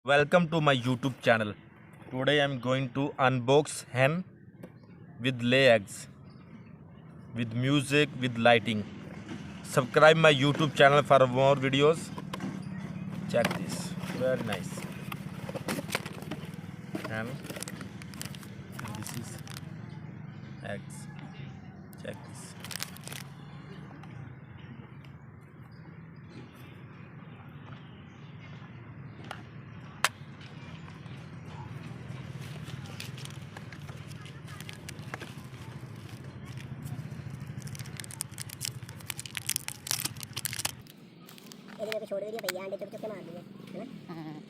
Welcome to my YouTube channel. Today I'm going to unbox hen with lay eggs, with music, with lighting. Subscribe my YouTube channel for more videos. Check this. Very nice. And this is eggs. Check this. छोड़ video भैया अंडे चुप चुप के मार दिए है ना।